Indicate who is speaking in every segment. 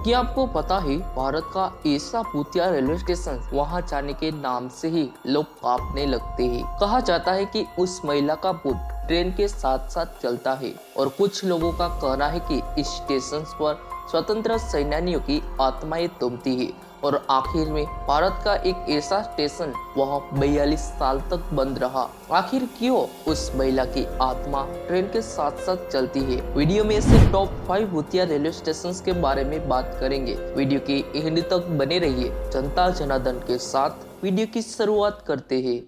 Speaker 1: क्या आपको पता है भारत का ऐसा भूतिया रेलवे स्टेशन वहां जाने के नाम से ही लोग कांपने लगते हैं। कहा जाता है कि उस महिला का भूत ट्रेन के साथ साथ चलता है और कुछ लोगों का कहना है कि इस स्टेशन पर स्वतंत्र सेनानियों की आत्माएं तुमती है और आखिर में भारत का एक ऐसा स्टेशन वह 42 साल तक बंद रहा। आखिर क्यों उस महिला की आत्मा ट्रेन के साथ साथ चलती है? वीडियो में से टॉप 5 भूतिया रेलवे स्टेशन के बारे में बात करेंगे। वीडियो की एंड तक बने रहिए। जनता जनार्दन के साथ वीडियो की शुरुआत करते हैं।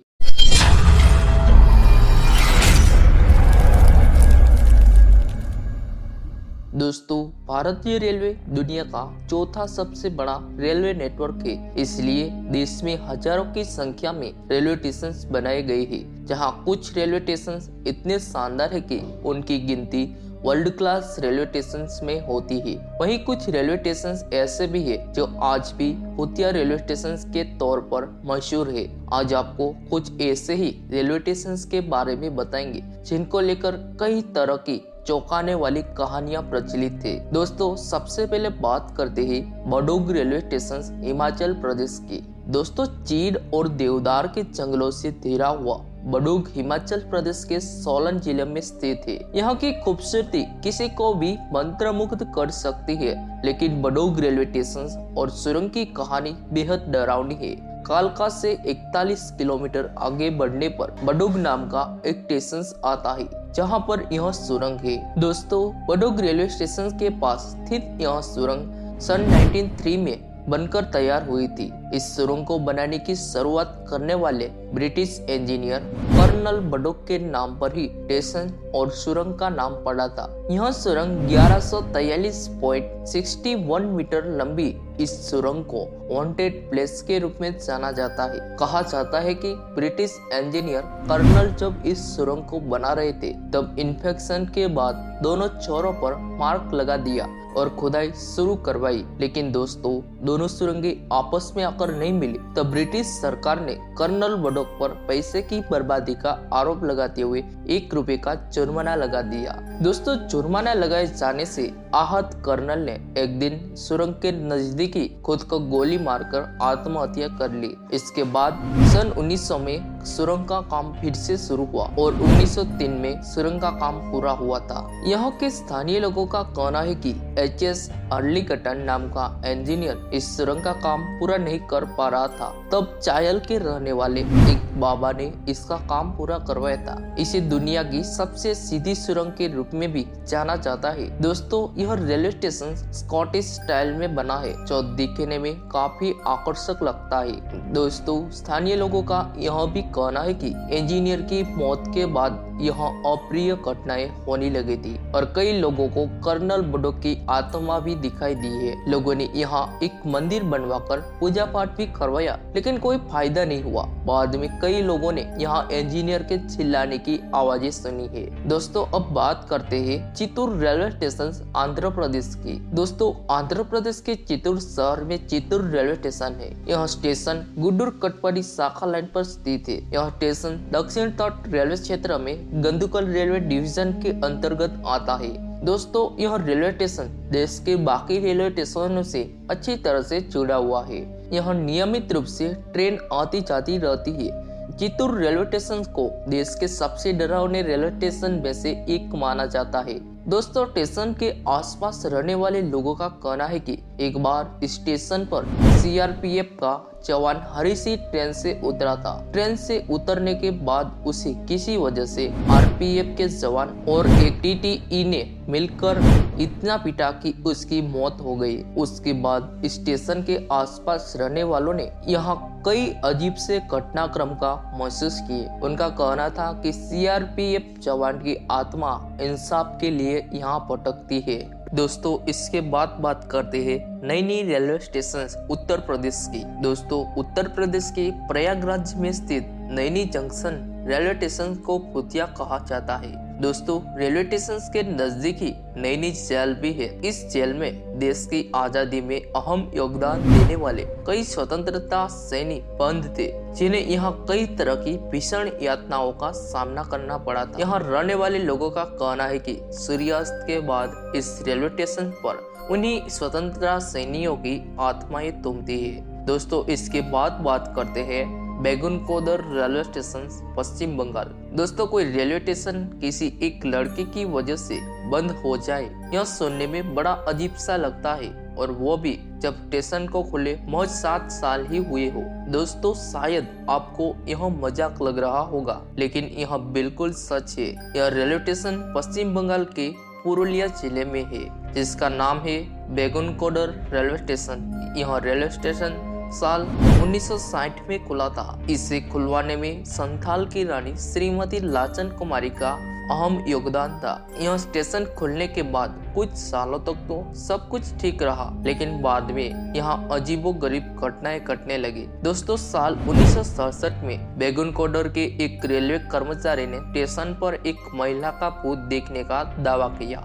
Speaker 1: दोस्तों, भारतीय रेलवे दुनिया का चौथा सबसे बड़ा रेलवे नेटवर्क है। इसलिए देश में हजारों की संख्या में रेलवे स्टेशन बनाए गए हैं, जहां कुछ रेलवे स्टेशन इतने शानदार है कि उनकी गिनती वर्ल्ड क्लास रेलवे स्टेशन में होती है। वहीं कुछ रेलवे स्टेशन ऐसे भी है जो आज भी भूतिया रेलवे स्टेशन के तौर पर मशहूर है। आज आपको कुछ ऐसे ही रेलवे स्टेशन के बारे में बताएंगे जिनको लेकर कई तरह की चौंकाने वाली कहानियां प्रचलित थे। दोस्तों, सबसे पहले बात करते हैं बडोग रेलवे स्टेशन हिमाचल प्रदेश की। दोस्तों, चीड़ और देवदार के जंगलों से घिरा हुआ बडोग हिमाचल प्रदेश के सोलन जिले में स्थित है। यहाँ की खूबसूरती किसी को भी मंत्रमुग्ध कर सकती है, लेकिन बडोग रेलवे स्टेशन और सुरंग की कहानी बेहद डरावनी है। कालका से 41 किलोमीटर आगे बढ़ने पर बडोग नाम का एक स्टेशन आता है, जहां पर यह सुरंग है। दोस्तों, बडोग रेलवे स्टेशन के पास स्थित यह सुरंग सन 1903 में बनकर तैयार हुई थी। इस सुरंग को बनाने की शुरुआत करने वाले ब्रिटिश इंजीनियर कर्नल बडोग के नाम पर ही स्टेशन और सुरंग का नाम पड़ा था। यह सुरंग 1143.61 मीटर लंबी इस सुरंग को वांटेड प्लेस के रूप में जाना जाता है। कहा जाता है कि ब्रिटिश इंजीनियर कर्नल जब इस सुरंग को बना रहे थे, तब इन्फेक्शन के बाद दोनों छोरों पर मार्क लगा दिया और खुदाई शुरू करवाई। लेकिन दोस्तों, दोनों सुरंगें आपस में आकर नहीं मिली। तब ब्रिटिश सरकार ने कर्नल बडोग पर पैसे की बर्बादी का आरोप लगाते हुए 1 रुपए का जुर्माना लगा दिया। दोस्तों, जुर्माना लगाए जाने से आहत कर्नल ने एक दिन सुरंग के नजदीकी खुद को गोली मारकर आत्महत्या कर ली। इसके बाद सन 1900 में सुरंग का काम फिर से शुरू हुआ और 1903 में सुरंग का काम पूरा हुआ था। यहाँ के स्थानीय लोगों का कहना है कि HS अर्लीकटन नाम का इंजीनियर इस सुरंग का काम पूरा नहीं कर पा रहा था। तब चायल के रहने वाले एक बाबा ने इसका काम पूरा करवाया था। इसे दुनिया की सबसे सीधी सुरंग के रूप में भी जाना जाता है। दोस्तों, यह रेलवे स्टेशन स्कॉटिश स्टाइल में बना है, जो दिखने में काफी आकर्षक लगता है। दोस्तों, स्थानीय लोगों का यह भी कहना है कि इंजीनियर की मौत के बाद यहाँ अप्रिय घटनाएं होने लगी थी और कई लोगों को कर्नल बडोग की आत्मा भी दिखाई दी है। लोगों ने यहाँ एक मंदिर बनवाकर पूजा पाठ भी करवाया, लेकिन कोई फायदा नहीं हुआ। बाद में कई लोगों ने यहाँ इंजीनियर के चिल्लाने की आवाजें सुनी है। दोस्तों, अब बात करते हैं चित्तूर रेलवे स्टेशन आंध्र प्रदेश की। दोस्तों, आंध्र प्रदेश के चित्तूर शहर में चित्तूर रेलवे स्टेशन है। यह स्टेशन गुड्डूर कटपाडी शाखा लाइन पर स्थित है। यह स्टेशन दक्षिण तट रेलवे क्षेत्र में गंदुकल रेलवे डिवीजन के अंतर्गत आता है। दोस्तों, यह रेलवे स्टेशन देश के बाकी रेलवे स्टेशनों से अच्छी तरह से जुड़ा हुआ है। यह नियमित रूप से ट्रेन आती जाती रहती है। चित्तूर रेलवे स्टेशन को देश के सबसे डरावने रेलवे स्टेशन में से एक माना जाता है। दोस्तों, स्टेशन के आसपास रहने वाले लोगों का कहना है कि एक बार स्टेशन पर CRPF का जवान हरी सी ट्रेन से उतरा था। ट्रेन से उतरने के बाद उसे किसी वजह से RPF के जवान और एक TTE ने मिलकर इतना पीटा कि उसकी मौत हो गई। उसके बाद स्टेशन के आसपास रहने वालों ने यहाँ कई अजीब से घटनाक्रम का महसूस किए। उनका कहना था कि CRPF जवान की आत्मा इंसाफ के लिए यहाँ भटकती है। दोस्तों, इसके बाद बात करते हैं नैनी रेलवे स्टेशन उत्तर प्रदेश की। दोस्तों, उत्तर प्रदेश के प्रयागराज में स्थित नैनी जंक्शन रेलवे स्टेशन को भूतिया कहा जाता है। दोस्तों रेलवे स्टेशन के नजदीक ही नैनी जेल भी है। इस जेल में देश की आजादी में अहम योगदान देने वाले कई स्वतंत्रता सैनिक बंद थे, जिन्हें यहाँ कई तरह की भीषण यातनाओं का सामना करना पड़ा था। यहाँ रहने वाले लोगों का कहना है कि सूर्यास्त के बाद इस रेलवे स्टेशन पर उन्हीं स्वतंत्रता सैनिकों की आत्माएं तुमती है। दोस्तों इसके बाद बात करते हैं बेगुनकोदर रेलवे स्टेशन पश्चिम बंगाल। दोस्तों कोई रेलवे स्टेशन किसी एक लड़के की वजह से बंद हो जाए, यह सुनने में बड़ा अजीब सा लगता है, और वो भी जब स्टेशन को खुले महज 7 साल ही हुए हो। दोस्तों शायद आपको यह मजाक लग रहा होगा, लेकिन यह बिल्कुल सच है। यह रेलवे स्टेशन पश्चिम बंगाल के पुरुलिया जिले में है, जिसका नाम है बेगुनकोदर रेलवे स्टेशन। यह रेलवे स्टेशन साल 1960 में खुला था। इसे खुलवाने में संथाल की रानी श्रीमती लाचन कुमारी का अहम योगदान था। यह स्टेशन खुलने के बाद कुछ सालों तक तो सब कुछ ठीक रहा, लेकिन बाद में यहाँ अजीबोगरीब घटनाएं घटने लगी। दोस्तों साल 1967 में बेगुनकोदर के एक रेलवे कर्मचारी ने स्टेशन पर एक महिला का भूत देखने का दावा किया।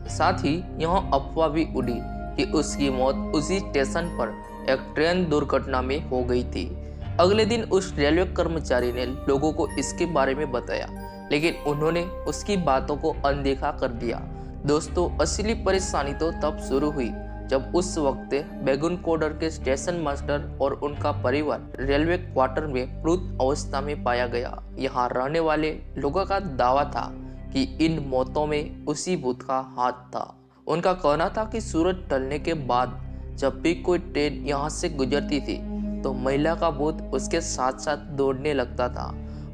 Speaker 1: साथ ही यह अफवाह भी उड़ी कि उसकी मौत उसी स्टेशन पर एक ट्रेन दुर्घटना में हो गई थी। अगले दिन उस रेलवे कर्मचारी ने लोगों को इसके बारे में बताया, लेकिन उन्होंने उसकी बातों को अनदेखा कर दिया। दोस्तों असली परेशानी तो तब शुरू हुई जब उस वक्त बेगुनकोदर के स्टेशन मास्टर और उनका परिवार रेलवे क्वार्टर में मृत अवस्था में पाया गया। यहाँ रहने वाले लोगों का दावा था कि इन मौतों में उसी भूत का हाथ था। उनका कहना था कि सूरज ढलने के बाद जब भी कोई ट्रेन यहाँ से गुजरती थी तो महिला का भूत उसके साथ साथ दौड़ने लगता था,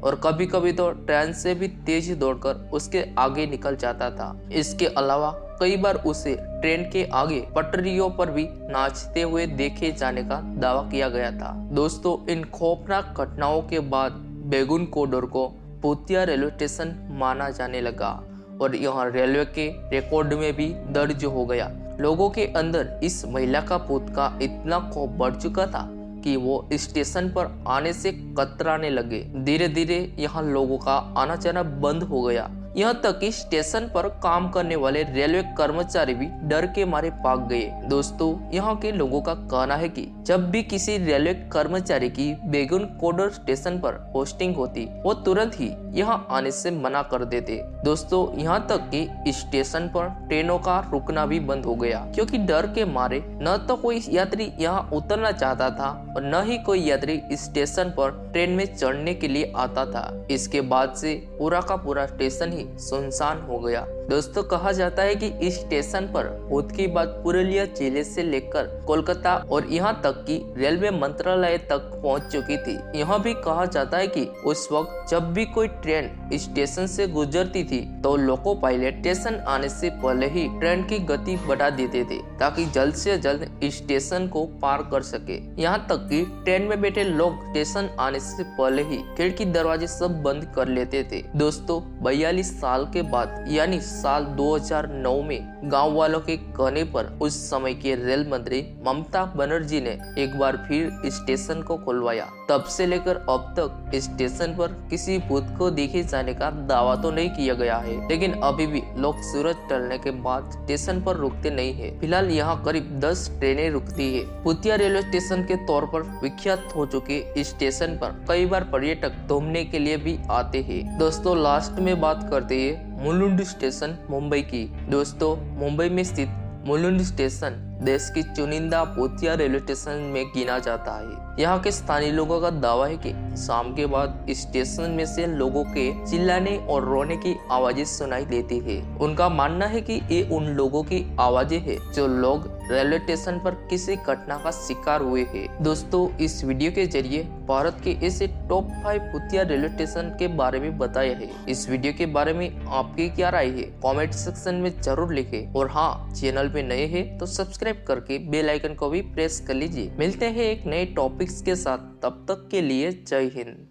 Speaker 1: और कभी कभी तो ट्रेन से भी तेज दौड़कर उसके आगे निकल जाता था। इसके अलावा कई बार उसे ट्रेन के आगे पटरियों पर भी नाचते हुए देखे जाने का दावा किया गया था। दोस्तों इन खौफनाक घटनाओं के बाद बेगुनकोदर को भूतिया रेलवे स्टेशन माना जाने लगा, और यह रेलवे के रिकॉर्ड में भी दर्ज हो गया। लोगों के अंदर इस महिला का भूत का इतना खौफ बढ़ चुका था कि वो स्टेशन पर आने से कतराने लगे। धीरे धीरे यहाँ लोगों का आना जाना बंद हो गया। यहाँ तक कि स्टेशन पर काम करने वाले रेलवे कर्मचारी भी डर के मारे भाग गए। दोस्तों यहाँ के लोगों का कहना है कि जब भी किसी रेलवे कर्मचारी की बेगुनकोदर स्टेशन पर पोस्टिंग होती, वो तुरंत ही यहाँ आने से मना कर देते। दोस्तों यहाँ तक कि स्टेशन पर ट्रेनों का रुकना भी बंद हो गया, क्योंकि डर के मारे न तो कोई यात्री यहाँ उतरना चाहता था और न ही कोई यात्री स्टेशन पर ट्रेन में चढ़ने के लिए आता था। इसके बाद से पूरा का पूरा स्टेशन ही सुनसान हो गया। दोस्तों कहा जाता है कि इस स्टेशन पर भूत की बात पुरुलिया जिले से लेकर कोलकाता और यहाँ तक कि रेलवे मंत्रालय तक पहुँच चुकी थी। यह भी कहा जाता है कि उस वक्त जब भी कोई ट्रेन स्टेशन से गुजरती थी तो लोको पायलट स्टेशन आने से पहले ही ट्रेन की गति बढ़ा देते थे, ताकि जल्द से जल्द स्टेशन को पार कर सके। यहाँ तक कि ट्रेन में बैठे लोग स्टेशन आने से पहले ही खिड़की दरवाजे सब बंद कर लेते थे। दोस्तों 42 साल के बाद यानी साल 2009 में गांव वालों के कहने पर उस समय के रेल मंत्री ममता बनर्जी ने एक बार फिर स्टेशन को खुलवाया। तब से लेकर अब तक स्टेशन पर किसी भूत को देखे जाने का दावा तो नहीं किया गया है, लेकिन अभी भी लोग सूरज ढलने के बाद स्टेशन पर रुकते नहीं है। फिलहाल यहाँ करीब 10 ट्रेनें रुकती है। भूतिया रेलवे स्टेशन के तौर पर विख्यात हो चुके इस स्टेशन पर कई बार पर्यटक घूमने के लिए भी आते हैं। दोस्तों लास्ट में बात करते हैं मुलुंड स्टेशन मुंबई की। दोस्तों मुंबई में स्थित मुलुंड स्टेशन देश की चुनिंदा भूतिया रेलवे स्टेशन में गिना जाता है। यहाँ के स्थानीय लोगों का दावा है कि शाम के बाद स्टेशन में से लोगों के चिल्लाने और रोने की आवाजें सुनाई देती है। उनका मानना है कि ये उन लोगों की आवाजें हैं जो लोग रेलवे स्टेशन पर किसी घटना का शिकार हुए हैं। दोस्तों इस वीडियो के जरिए भारत के ऐसे टॉप 5 भूतिया रेलवे स्टेशन के बारे में बताया है। इस वीडियो के बारे में आपकी क्या राय है कमेंट सेक्शन में जरूर लिखें, और हाँ चैनल पे नए हैं तो सब्सक्राइब करके बेल आइकन को भी प्रेस कर लीजिए। मिलते हैं एक नए टॉपिक्स के साथ, तब तक के लिए जय हिंद।